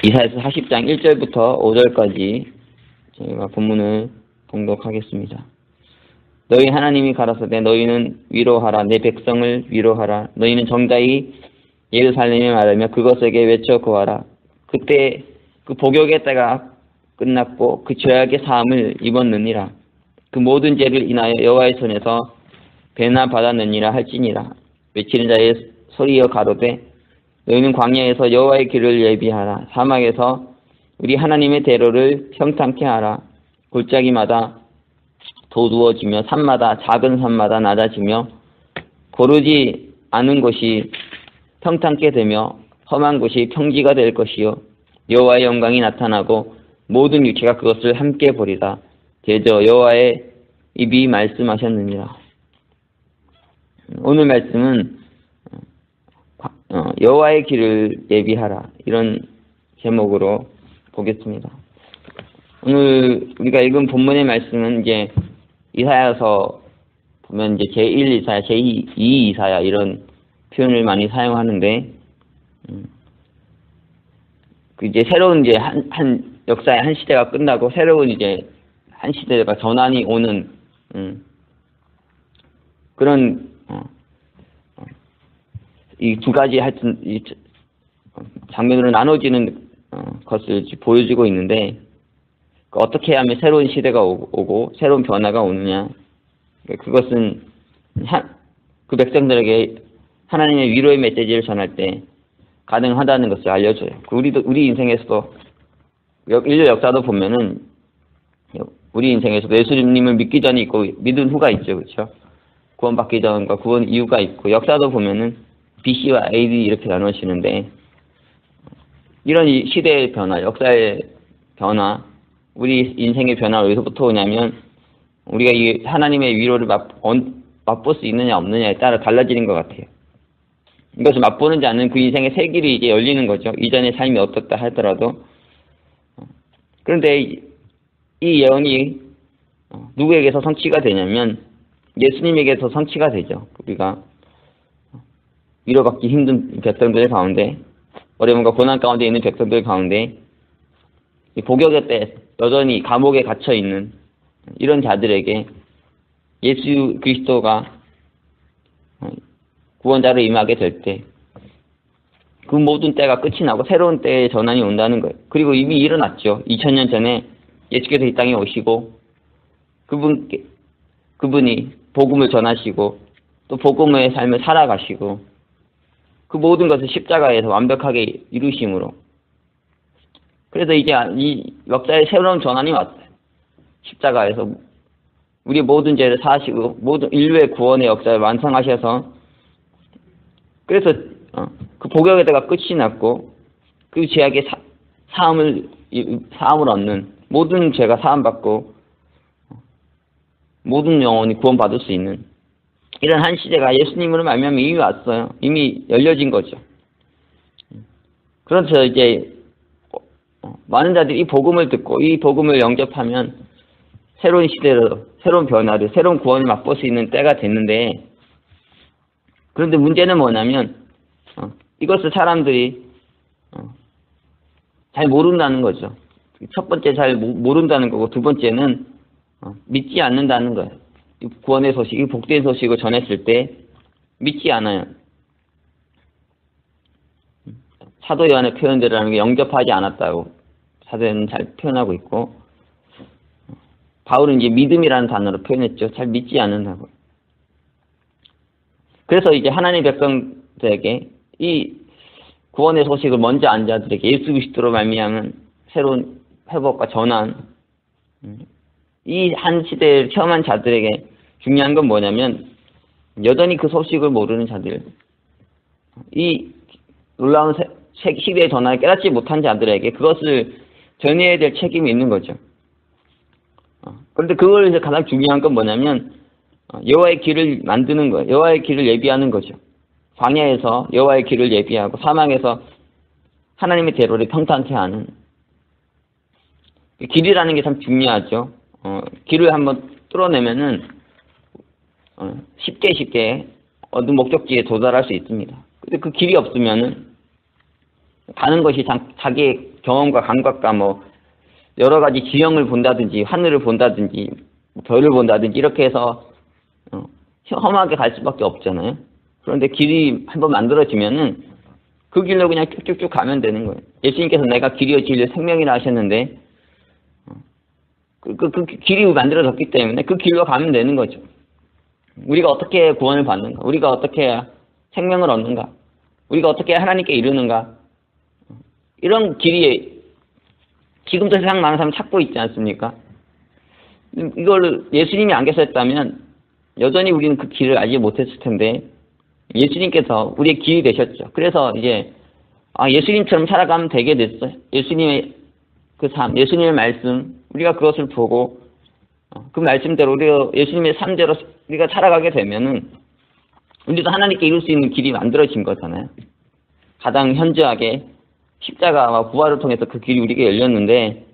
이사야서 40장 1절부터 5절까지 저희가 본문을 봉독하겠습니다. 너희 하나님이 가라사대 너희는 위로하라. 내 백성을 위로하라. 너희는 정자히 예루살렘에 말하며 그것에게 외쳐 고하라. 그때 그 복역의 때가 끝났고 그 죄악의 사함을 입었느니라. 그 모든 죄를 인하여 여호와의 손에서 배나 받았느니라 할지니라. 외치는 자의 소리여 가로되 너희는 광야에서 여호와의 길을 예비하라. 사막에서 우리 하나님의 대로를 평탄케 하라. 골짜기마다 도두어지며 산마다 작은 산마다 낮아지며 고르지 않은 곳이 평탄케 되며 험한 곳이 평지가 될 것이요 여호와의 영광이 나타나고 모든 육체가 그것을 함께 보리라. 대저 여호와의 입이 말씀하셨느니라. 오늘 말씀은 여호와의 길을 예비하라 이런 제목으로 보겠습니다. 오늘 우리가 읽은 본문의 말씀은 이제 이사야서 보면 이제 제1 이사야, 제2 이사야 이런 표현을 많이 사용하는데 그 이제 새로운 이제 한 역사의 한 시대가 끝나고 새로운 이제 한 시대가 전환이 오는 그런 이 두 가지 하여튼 이 장면으로 나눠지는 것을 보여주고 있는데 어떻게 하면 새로운 시대가 오고 새로운 변화가 오느냐 그것은 그 백성들에게 하나님의 위로의 메시지를 전할 때 가능하다는 것을 알려줘요. 우리 인생에서도 인류 역사도 보면은 우리 인생에서도 예수님을 믿기 전이 있고 믿은 후가 있죠, 그렇죠? 구원받기 전과 구원 이후가 있고 역사도 보면은 BC와 AD 이렇게 나눠지는데 이런 시대의 변화, 역사의 변화, 우리 인생의 변화가 어디서부터 오냐면 우리가 이 하나님의 위로를 맛볼 수 있느냐 없느냐에 따라 달라지는 것 같아요. 이것을 맛보는 자는 그 인생의 새 길이 이제 열리는 거죠. 이전의 삶이 어떻다 하더라도. 그런데 이 예언이 누구에게서 성취가 되냐면 예수님에게서 성취가 되죠. 우리가 위로받기 힘든 백성들 가운데 어려움과 고난 가운데 있는 백성들 가운데 복역의 때 여전히 감옥에 갇혀있는 이런 자들에게 예수 그리스도가 구원자로 임하게 될 때 그 모든 때가 끝이 나고 새로운 때의 전환이 온다는 거예요. 그리고 이미 일어났죠. 2000년 전에 예수께서 이 땅에 오시고 그분이 복음을 전하시고 또 복음의 삶을 살아가시고 그 모든 것을 십자가에서 완벽하게 이루심으로 그래서 이제 이 역사의 새로운 전환이 왔어요. 십자가에서 우리의 모든 죄를 사하시고 모든 인류의 구원의 역사를 완성하셔서 그래서 그 복역의 때가 끝이 났고 그 죄악의 사함을 얻는 모든 죄가 사함받고 모든 영혼이 구원받을 수 있는 이런 한 시대가 예수님으로 말미암아 이미 왔어요. 이미 열려진 거죠. 그래서 이제 많은 자들이 이 복음을 듣고 이 복음을 영접하면 새로운 시대로 새로운 변화를 새로운 구원을 맛볼 수 있는 때가 됐는데 그런데 문제는 뭐냐면 이것을 사람들이 잘 모른다는 거죠. 첫 번째 잘 모른다는 거고 두 번째는 믿지 않는다는 거예요. 이 구원의 소식, 이 복된 소식을 전했을 때 믿지 않아요. 사도 요한의 표현대로라는 게 영접하지 않았다고 사도 요한은 잘 표현하고 있고 바울은 이제 믿음이라는 단어로 표현했죠. 잘 믿지 않는다고. 그래서 이제 하나님의 백성들에게 이 구원의 소식을 먼저 안 자들에게 예수 그리스도로 말미암은 새로운 회복과 전환 이 한 시대를 체험한 자들에게 중요한 건 뭐냐면 여전히 그 소식을 모르는 자들 이 놀라운 시대의 전환을 깨닫지 못한 자들에게 그것을 전해야 될 책임이 있는 거죠. 그런데 그걸 이제 가장 중요한 건 뭐냐면 여호와의 길을 만드는 거예요. 여호와의 길을 예비하는 거죠. 광야에서 여호와의 길을 예비하고 사막에서 하나님의 대로를 평탄케 하는 길이라는 게 참 중요하죠. 길을 한번 뚫어내면은 쉽게 어느 목적지에 도달할 수 있습니다. 근데 그 길이 없으면은 가는 것이 자기의 경험과 감각과 뭐 여러 가지 지형을 본다든지 하늘을 본다든지 별을 본다든지 이렇게 해서 험하게 갈 수밖에 없잖아요. 그런데 길이 한번 만들어지면은 그 길로 그냥 쭉쭉쭉 가면 되는 거예요. 예수님께서 내가 길이요 진리요 생명이라 하셨는데 그 길이 만들어졌기 때문에 그 길로 가면 되는 거죠. 우리가 어떻게 구원을 받는가? 우리가 어떻게 생명을 얻는가? 우리가 어떻게 하나님께 이르는가? 이런 길이 지금도 세상 많은 사람 찾고 있지 않습니까? 이걸 예수님이 안 계셨다면 여전히 우리는 그 길을 알지 못했을 텐데 예수님께서 우리의 길이 되셨죠. 그래서 이제 예수님처럼 살아가면 되게 됐어요. 예수님의 그 삶, 예수님의 말씀, 우리가 그것을 보고 그 말씀대로 우리가 예수님의 삶대로 우리가 살아가게 되면은 우리도 하나님께 이룰 수 있는 길이 만들어진 거잖아요. 가장 현저하게 십자가와 부활을 통해서 그 길이 우리에게 열렸는데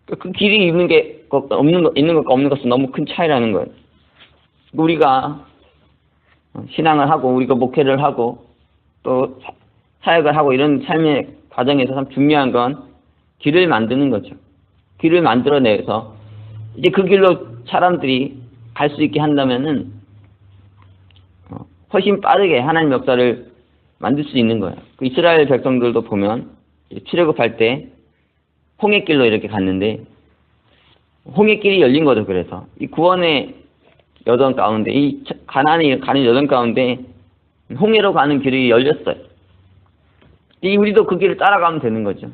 그 길이 있는 것과 없는 것은 너무 큰 차이라는 거예요. 우리가 신앙을 하고 우리가 목회를 하고 또 사역을 하고 이런 삶의 과정에서 참 중요한 건 길을 만드는 거죠. 길을 만들어내서 이제 그 길로 사람들이 갈 수 있게 한다면은 훨씬 빠르게 하나님 역사를 만들 수 있는 거예요. 그 이스라엘 백성들도 보면 출애굽할 때 홍해길로 이렇게 갔는데 홍해길이 열린 거죠. 그래서 이 구원의 여정 가운데 이 가나안에 가는 여정 가운데 홍해로 가는 길이 열렸어요. 우리도 그 길을 따라가면 되는 거죠.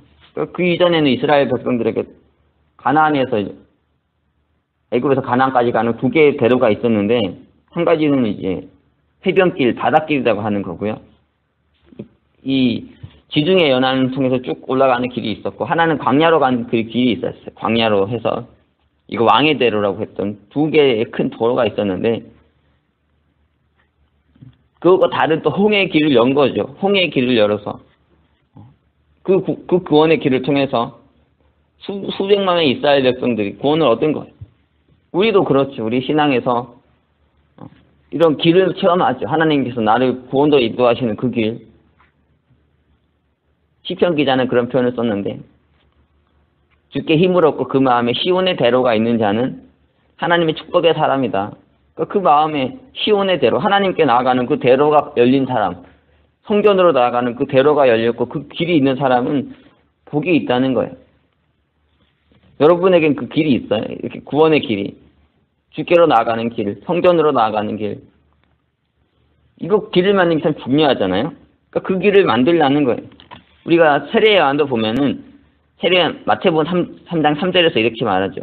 그 이전에는 이스라엘 백성들에게 가나안에서 애굽에서 가나안까지 가는 두 개의 대로가 있었는데 한 가지는 이제 해변길, 바닷길이라고 하는 거고요. 이 지중해 연안을 통해서 쭉 올라가는 길이 있었고 하나는 광야로 가는 그 길이 있었어요. 광야로 해서 이거 왕의 대로라고 했던 두 개의 큰 도로가 있었는데 그것과 다른 또 홍해의 길을 연 거죠. 홍해의 길을 열어서 그 구원의 길을 통해서 수백만의 이스라엘 백성들이 구원을 얻은 거예요. 우리도 그렇죠. 우리 신앙에서 이런 길을 체험하죠. 하나님께서 나를 구원도 인도하시는 그 길. 시편 기자는 그런 표현을 썼는데 주께 힘을 얻고 그 마음에 시온의 대로가 있는 자는 하나님의 축복의 사람이다. 그 마음에 시온의 대로, 하나님께 나아가는 그 대로가 열린 사람, 성전으로 나아가는 그 대로가 열렸고 그 길이 있는 사람은 복이 있다는 거예요. 여러분에겐 그 길이 있어요. 이렇게 구원의 길이. 주께로 나아가는 길, 성전으로 나아가는 길. 이거 길을 만드는 게 참 중요하잖아요. 그러니까 그 길을 만들라는 거예요. 우리가 세례 요한도 보면은 마태복음 3장 3절에서 이렇게 말하죠.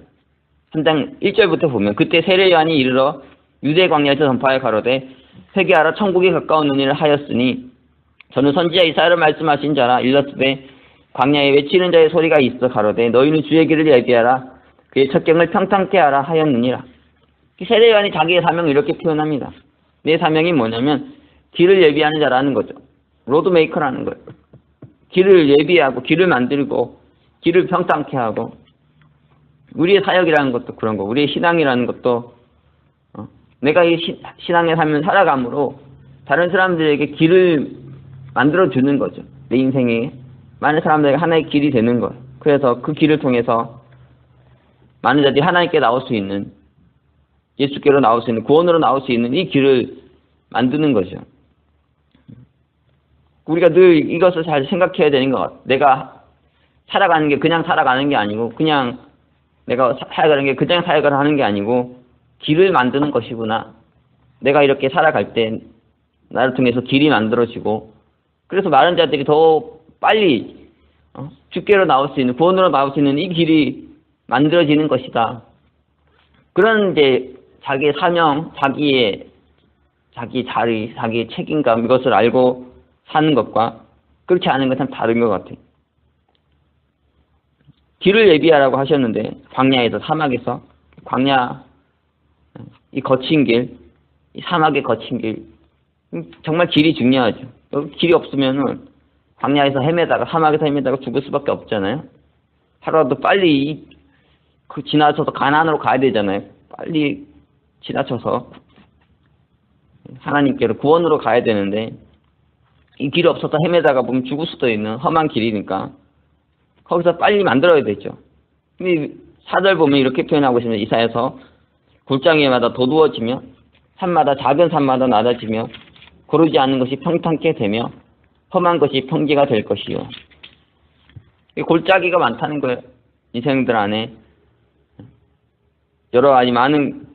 3장 1절부터 보면 그때 세례 요한이 이르러 유대 광야에서 전파하여 가로되 회개하라 천국이 가까웠느니라 하였으니 저는 선지자 이사야로 말씀하신 자라 일렀으되 광야에 외치는 자의 소리가 있어 가로되 너희는 주의 길을 예비하라 그의 첩경을 평탄케 하라 하였느니라. 세례 요한이 자기의 사명을 이렇게 표현합니다. 내 사명이 뭐냐면 길을 예비하는 자라는 거죠. 로드메이커라는 거예요. 길을 예비하고 길을 만들고 길을 평탄케 하고 우리의 사역이라는 것도 그런 거. 우리의 신앙이라는 것도 내가 이 신앙의 삶을 살아감으로 다른 사람들에게 길을 만들어주는 거죠. 내 인생에 많은 사람들에게 하나의 길이 되는 거예요. 그래서 그 길을 통해서 많은 자들이 하나님께 나올 수 있는 예수께로 나올 수 있는 구원으로 나올 수 있는 이 길을 만드는 거죠. 우리가 늘 이것을 잘 생각해야 되는 것 같아요. 내가 살아가는 게 그냥 살아가는 게 아니고 그냥 내가 살아가는 게 그냥 사역을 하는 게 아니고 길을 만드는 것이구나. 내가 이렇게 살아갈 때 나를 통해서 길이 만들어지고 그래서 많은 자들이 더 빨리 주께로 나올 수 있는 구원으로 나올 수 있는 이 길이 만들어지는 것이다. 그런 이제 자기의 사명, 자기 자리, 자기의 책임감 이것을 알고 사는 것과 그렇지 않은 건 참 다른 것 같아요. 길을 예비하라고 하셨는데 광야에서 사막에서 광야 이 거친 길, 이 사막의 거친 길 정말 길이 중요하죠. 길이 없으면은 광야에서 헤매다가 사막에서 헤매다가 죽을 수밖에 없잖아요. 하루라도 빨리 지나쳐서 가나안으로 가야 되잖아요. 빨리 지나쳐서 하나님께로 구원으로 가야 되는데 이 길 없어서 헤매다가 보면 죽을 수도 있는 험한 길이니까 거기서 빨리 만들어야 되죠. 근데 사절 보면 이렇게 표현하고 있습니다. 이사야서 골짜기 위마다 도두어지며 산마다 작은 산마다 낮아지며 고르지 않는 것이 평탄케 되며 험한 것이 평지가 될 것이요. 골짜기가 많다는 거예요. 인생들 안에 여러 가지 많은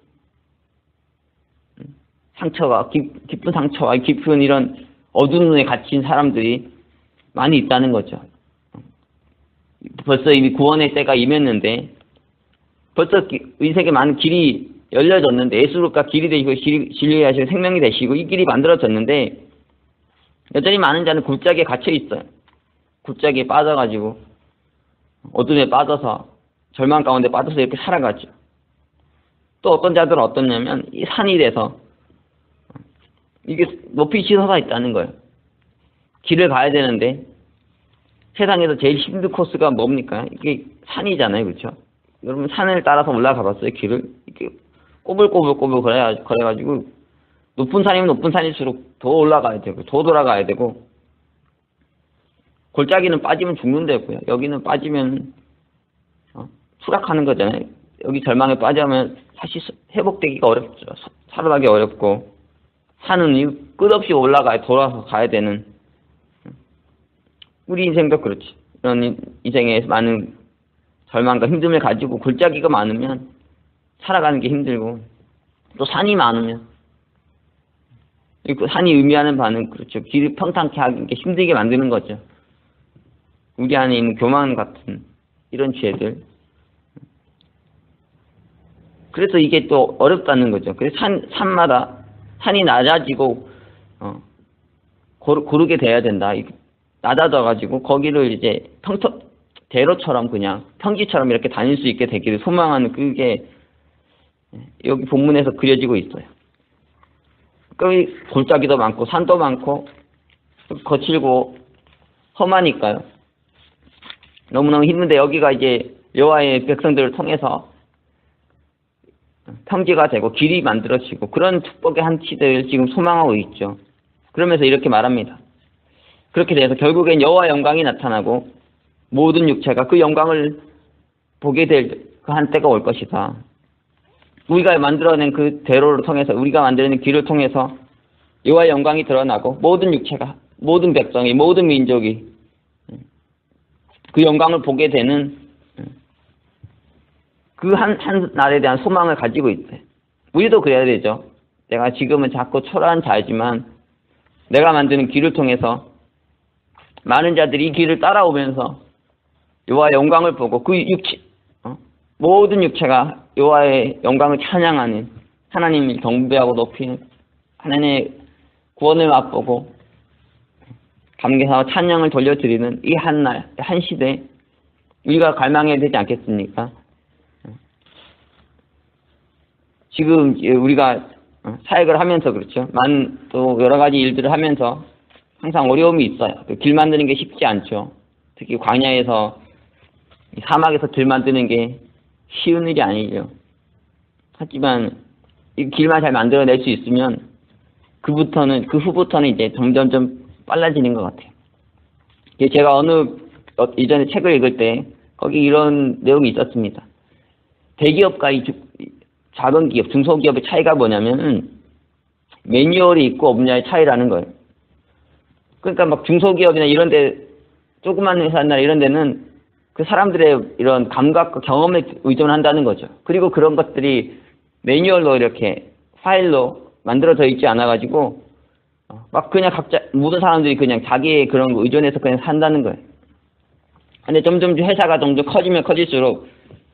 상처가 깊은 상처와 깊은 이런 어두운 눈에 갇힌 사람들이 많이 있다는 거죠. 벌써 이미 구원의 때가 임했는데 벌써 인생에 많은 길이 열려졌는데 예수가 길이 되시고 진리가 하시고 생명이 되시고 이 길이 만들어졌는데 여전히 많은 자는 굴짝기에 갇혀 있어요. 굴짝기에 빠져가지고 어둠에 빠져서 절망 가운데 빠져서 이렇게 살아가죠. 또 어떤 자들은 어떠냐면 이 산이 돼서 이게 높이 치솟아 있다는 거예요. 길을 가야 되는데 세상에서 제일 힘든 코스가 뭡니까? 이게 산이잖아요. 그렇죠? 여러분 산을 따라서 올라가 봤어요? 길을? 이렇게 꼬불꼬불 그래가지고 높은 산이면 높은 산일수록 더 올라가야 되고 더 돌아가야 되고 골짜기는 빠지면 죽는 데고요. 여기는 빠지면 추락하는 거잖아요. 여기 절망에 빠지면 다시 회복되기가 어렵죠. 살아나기 어렵고 산은 끝없이 올라가야 돌아서 가야 되는 우리 인생도 그렇지. 이런 인생에 많은 절망과 힘듦을 가지고 골짜기가 많으면 살아가는 게 힘들고 또 산이 많으면 그 산이 의미하는 바는 그렇죠. 길을 평탄케 하기 게 힘들게 만드는 거죠. 우리 안에 있는 교만 같은 이런 죄들. 그래서 이게 또 어렵다는 거죠. 그래서 산마다 산이 낮아지고 고르게 돼야 된다. 낮아져가지고 거기를 이제 대로처럼 그냥 평지처럼 이렇게 다닐 수 있게 되기를 소망하는 그게 여기 본문에서 그려지고 있어요. 그러니까 골짜기도 많고 산도 많고 거칠고 험하니까요. 너무너무 힘든데 여기가 이제 여호와의 백성들을 통해서 평지가 되고 길이 만들어지고 그런 축복의 한 치들을 지금 소망하고 있죠. 그러면서 이렇게 말합니다. 그렇게 돼서 결국엔 여호와의 영광이 나타나고 모든 육체가 그 영광을 보게 될 그 한때가 올 것이다. 우리가 만들어낸 그 대로를 통해서 우리가 만들어낸 길을 통해서 여호와의 영광이 드러나고 모든 육체가 모든 백성이 모든 민족이 그 영광을 보게 되는 그 한 날에 대한 소망을 가지고 있대. 우리도 그래야 되죠. 내가 지금은 작고 초라한 자이지만 내가 만드는 길을 통해서 많은 자들이 이 길을 따라오면서 여호와의 영광을 보고 그 육체 모든 육체가 여호와의 영광을 찬양하는 하나님을 경배하고 높이는 하나님의 구원을 맛보고 감개하고 찬양을 돌려드리는 이 한 날, 한 시대 우리가 갈망해야 되지 않겠습니까? 지금 우리가 사역을 하면서 그렇죠. 또 여러 가지 일들을 하면서 항상 어려움이 있어요. 길 만드는 게 쉽지 않죠. 특히 광야에서 사막에서 길 만드는 게 쉬운 일이 아니죠. 하지만 이 길만 잘 만들어낼 수 있으면 그 후부터는 이제 점점점 빨라지는 것 같아요. 제가 이전에 책을 읽을 때 거기 이런 내용이 있었습니다. 대기업과 이 작은 기업, 중소기업의 차이가 뭐냐면 매뉴얼이 있고 없냐의 차이라는 거예요. 그러니까 막 중소기업이나 이런 데 조그만 회사나 이런 데는 그 사람들의 이런 감각과 경험에 의존한다는 거죠. 그리고 그런 것들이 매뉴얼로 이렇게 파일로 만들어져 있지 않아가지고 막 그냥 모든 사람들이 그냥 자기의 그런 거 의존해서 그냥 산다는 거예요. 근데 점점 회사가 점점 커지면 커질수록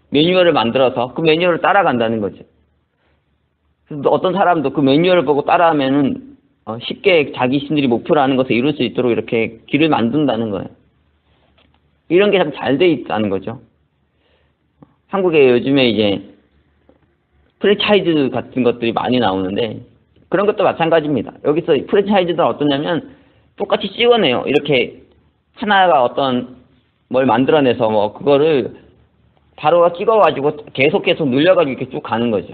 매뉴얼을 만들어서 그 매뉴얼을 따라간다는 거죠. 그래서 어떤 사람도 그 매뉴얼을 보고 따라하면은 쉽게 자기 신들이 목표로 하는 것을 이룰 수 있도록 이렇게 길을 만든다는 거예요. 이런 게 참 잘 돼 있다는 거죠. 한국에 요즘에 이제 프랜차이즈 같은 것들이 많이 나오는데 그런 것도 마찬가지입니다. 여기서 프랜차이즈는 어떠냐면 똑같이 찍어내요. 이렇게 하나가 어떤 뭘 만들어내서 뭐 그거를 바로 찍어가지고 계속 늘려가지고 이렇게 쭉 가는 거죠.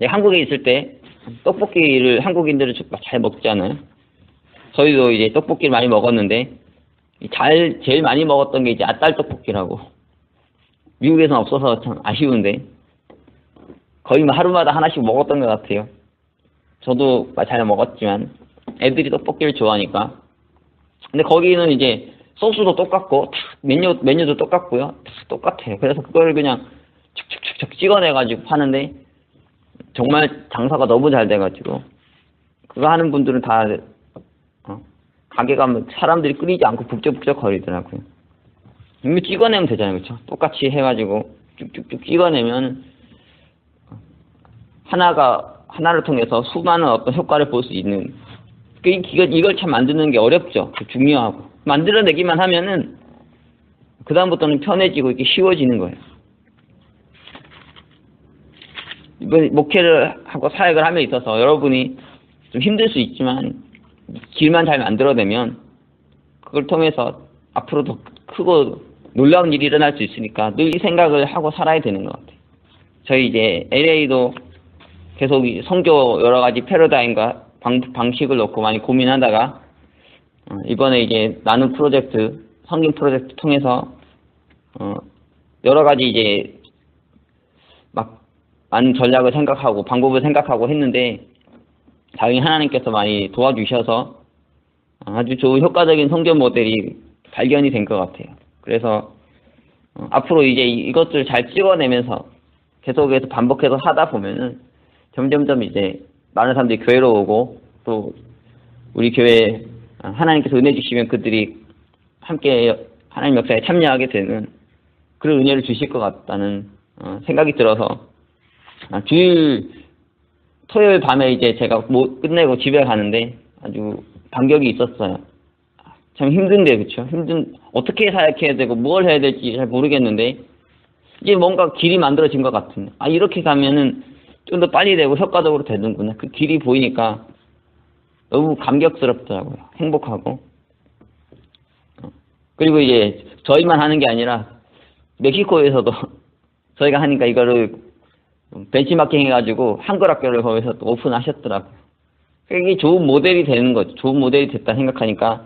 한국에 있을 때 떡볶이를 한국인들은 잘 먹잖아요. 저희도 이제 떡볶이를 많이 먹었는데 제일 많이 먹었던 게 이제 아딸 떡볶이라고. 미국에서는 없어서 참 아쉬운데 거의 뭐 하루마다 하나씩 먹었던 것 같아요. 저도 잘 먹었지만 애들이 떡볶이를 좋아하니까. 근데 거기는 이제 소스도 똑같고 메뉴도 똑같고요. 다 똑같아요. 그래서 그걸 그냥 척척척척 찍어내가지고 파는데 정말 장사가 너무 잘 돼가지고 그거 하는 분들은 다 가게 가면 사람들이 끊이지 않고 북적북적 거리더라고요. 이거 찍어내면 되잖아요. 그렇죠? 똑같이 해가지고 쭉쭉쭉 찍어내면 하나를 통해서 수많은 어떤 효과를 볼 수 있는 이걸 참 만드는 게 어렵죠. 중요하고 만들어내기만 하면은 그 다음부터는 편해지고 이렇게 쉬워지는 거예요. 이번 목회를 하고 사역을 함에 있어서 여러분이 좀 힘들 수 있지만 길만 잘 만들어내면 그걸 통해서 앞으로 더 크고 놀라운 일이 일어날 수 있으니까 늘 이 생각을 하고 살아야 되는 것 같아요. 저희 이제 LA도 계속 성교 여러 가지 패러다임과 방식을 놓고 많이 고민하다가 이번에 이제 나눔 프로젝트, 성김 프로젝트 통해서 여러 가지 이제 막 많은 전략을 생각하고 방법을 생각하고 했는데 다행히 하나님께서 많이 도와주셔서 아주 좋은 효과적인 성교 모델이 발견이 된 것 같아요. 그래서 앞으로 이제 이것들 잘 찍어내면서 계속해서 반복해서 하다 보면은 점점점 이제 많은 사람들이 교회로 오고 또 우리 교회 하나님께서 은혜 주시면 그들이 함께 하나님 역사에 참여하게 되는 그런 은혜를 주실 것 같다는 생각이 들어서 주일 토요일 밤에 이제 제가 끝내고 집에 가는데 아주 반격이 있었어요. 참 힘든데 그렇죠? 어떻게 사역해야 되고 뭘 해야 될지 잘 모르겠는데 이제 뭔가 길이 만들어진 것 같은. 이렇게 가면은 좀 더 빨리 되고 효과적으로 되는구나. 그 길이 보이니까 너무 감격스럽더라고요. 행복하고. 그리고 이제 저희만 하는 게 아니라 멕시코에서도 저희가 하니까 이거를 벤치마킹 해가지고 한글학교를 거기서 또 오픈하셨더라고요. 이게 좋은 모델이 되는 거죠. 좋은 모델이 됐다 생각하니까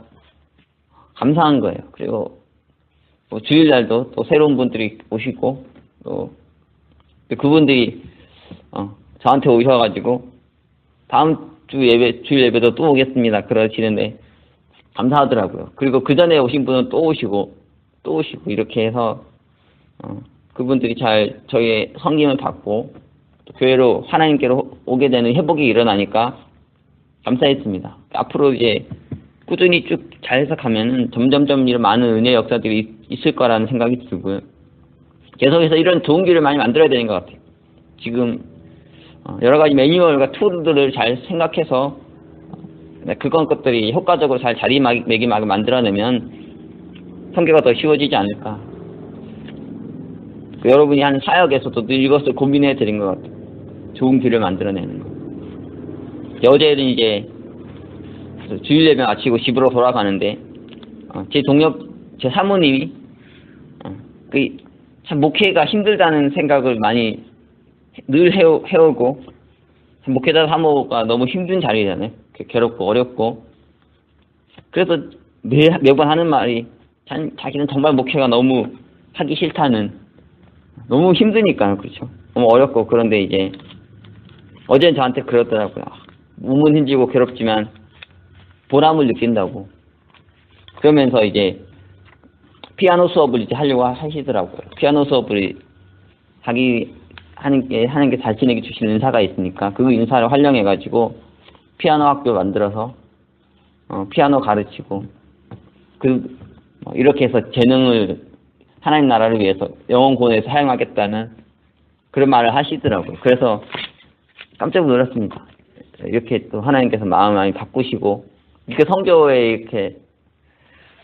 감사한 거예요. 그리고 뭐 주일날도 또 새로운 분들이 오시고 또 그분들이 저한테 오셔가지고 다음 주일 예배도 또 오겠습니다. 그러시는데 감사하더라고요. 그리고 그 전에 오신 분은 또 오시고 이렇게 해서 그분들이 잘 저희의 섬김을 받고 또 교회로 하나님께로 오게 되는 회복이 일어나니까 감사했습니다. 앞으로 이제 꾸준히 쭉 잘 해석하면은 점점점 이런 많은 은혜 역사들이 있을 거라는 생각이 들고요. 계속해서 이런 좋은 길을 많이 만들어야 되는 것 같아요. 지금 여러 가지 매뉴얼과 툴들을 잘 생각해서 그건 것들이 효과적으로 잘 자리매김하게 만들어내면 성교가 더 쉬워지지 않을까. 여러분이 하는 사역에서도 늘 이것을 고민해 드린 것 같아요. 좋은 길을 만들어내는 거. 어제는 이제 주일 예배 마치고 집으로 돌아가는데 제 사모님이 참 목회가 힘들다는 생각을 많이 늘 해오고 목회자 사모가 너무 힘든 자리잖아요. 괴롭고 어렵고 그래서 매번 하는 말이 자기는 정말 목회가 너무 하기 싫다는 너무 힘드니까 그렇죠. 너무 어렵고 그런데 이제 어제는 저한테 그러더라고요. 몸은 힘들고 괴롭지만 보람을 느낀다고. 그러면서 이제 피아노 수업을 이제 하려고 하시더라고요. 피아노 수업을 하는 게 자신에게 주신 은사가 있으니까 그 은사를 활용해가지고 피아노 학교 만들어서 피아노 가르치고 이렇게 해서 재능을 하나님 나라를 위해서 영혼권에서 사용하겠다는 그런 말을 하시더라고요. 그래서 깜짝 놀랐습니다. 이렇게 또 하나님께서 마음을 많이 바꾸시고 이렇게 성교에 이렇게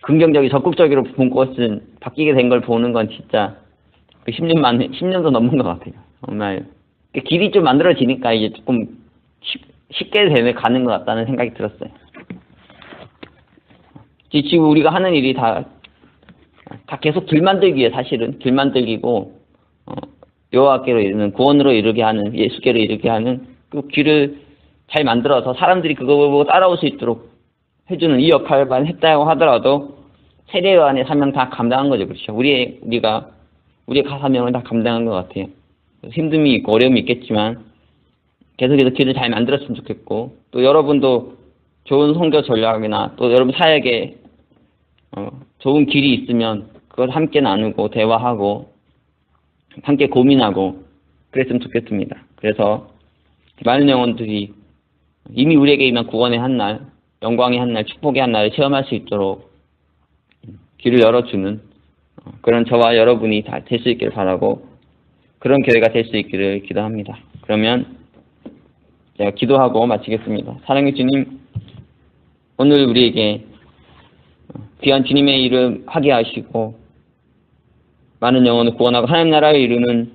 긍정적이 적극적으로 본 것은 바뀌게 된 걸 보는 건 진짜 10년도 넘은 것 같아요. 정말 길이 좀 만들어지니까 이제 조금 쉽게 가는 것 같다는 생각이 들었어요. 지금 우리가 하는 일이 다 계속 길 만들기에 사실은 길 만들기고 여호와께로 이르는 구원으로 이르게 하는 예수께로 이르게 하는 그 길을 잘 만들어서 사람들이 그거 보고 따라올 수 있도록 해주는 이 역할만 했다고 하더라도 세례요한의 사명 다 감당한 거죠. 그렇죠. 우리의 사명을 다 감당한 것 같아요. 힘듦이 있고 어려움이 있겠지만 계속해서 길을 잘 만들었으면 좋겠고, 또 여러분도 좋은 선교 전략이나 또 여러분 사역에 좋은 길이 있으면 그걸 함께 나누고 대화하고 함께 고민하고 그랬으면 좋겠습니다. 그래서 많은 영혼들이 이미 우리에게 임한 구원의 한날, 영광의 한날, 축복의 한날을 체험할 수 있도록 길을 열어주는 그런 저와 여러분이 다 될 수 있기를 바라고, 그런 교회가 될 수 있기를 기도합니다. 그러면 제가 기도하고 마치겠습니다. 사랑의 주님, 오늘 우리에게 귀한 주님의 이름 하게 하시고 많은 영혼을 구원하고 하나님 나라를 이루는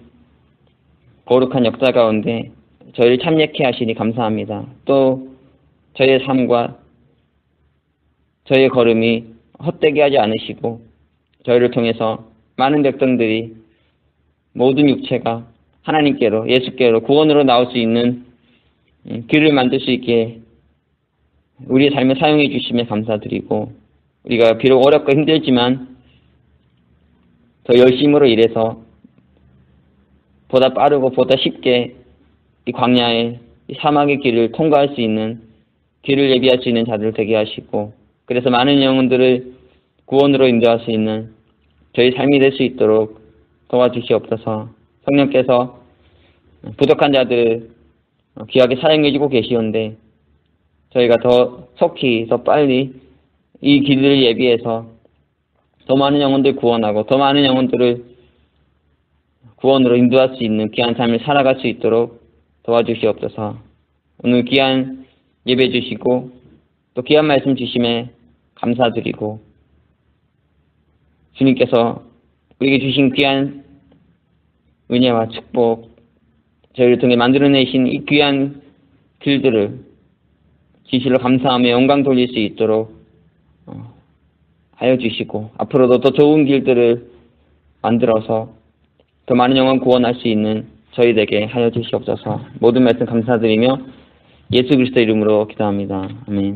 거룩한 역사 가운데 저희를 참여케 하시니 감사합니다. 또 저희의 삶과 저희의 걸음이 헛되게 하지 않으시고 저희를 통해서 많은 백성들이 모든 육체가 하나님께로, 예수께로 구원으로 나올 수 있는 길을 만들 수 있게 우리의 삶을 사용해 주시며 감사드리고, 우리가 비록 어렵고 힘들지만 더 열심으로 일해서 보다 빠르고 보다 쉽게 이 광야의 이 사막의 길을 통과할 수 있는, 길을 예비할 수 있는 자들 되게 하시고, 그래서 많은 영혼들을 구원으로 인도할 수 있는 저희 삶이 될 수 있도록 도와주시옵소서. 성령께서 부족한 자들을 귀하게 사용해주고 계시온데 저희가 더 속히 더 빨리 이 길을 예비해서 더 많은 영혼들 구원하고 더 많은 영혼들을 구원으로 인도할 수 있는 귀한 삶을 살아갈 수 있도록 도와주시옵소서. 오늘 귀한 예배 주시고 또 귀한 말씀 주심에 감사드리고, 주님께서 우리에게 주신 귀한 은혜와 축복, 저희를 통해 만들어내신 이 귀한 길들을 진실로 감사하며 영광 돌릴 수 있도록 하여 주시고, 앞으로도 더 좋은 길들을 만들어서 더 많은 영혼 구원할 수 있는 저희에게 하여 주시옵소서. 모든 말씀 감사드리며 예수 그리스도 이름으로 기도합니다. 아멘.